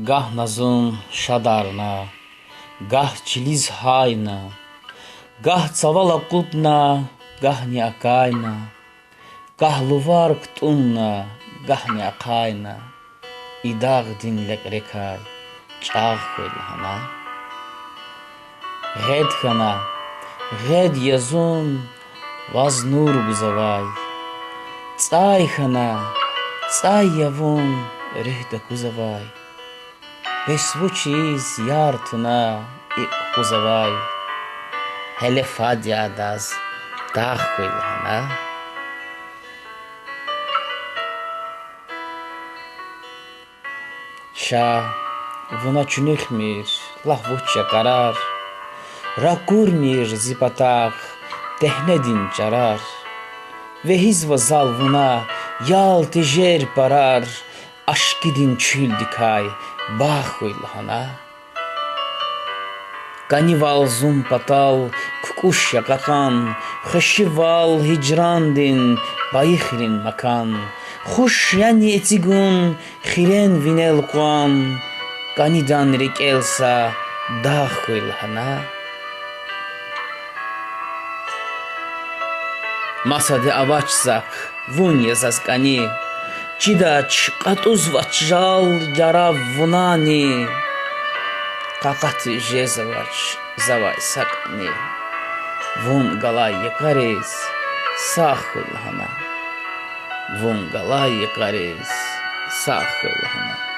Gah nazın şadarna, gah çiliz hayna, gah cavala qutna, gah niakayna, gah luvar qtunna, gah niakayna, idağ dinlek rekay, çağ koylahana. Red hana, red yazun, vaz nur buzavay, tsay hana, tsay yavun, rehda kuzavay. Besvuçiz yartına kuzavay, hele fadyadas dağ koylahana. Şa vuna çünükmir, lahvuçça karar, rakurmir zipataq, tehnedin çarar, ve hizva zalvuna yal tejer parar, aşkidin çül dikay, bağ koylahana. Kanival zum patal, kukuşya kakan, xeşival hicrandin, bayıхрин makan, хуш yani etigun, xiren vinel kuan, kanidan rekelsa, dağ koylahana. Masade avaçsak, vun yazazkani, çidaç qatuzvaç jal yara vunani, qaqati jezavaç zavay sakni, vun galay yakarez, sağ koylahana. Vun galay yakarez, sağ koylahana.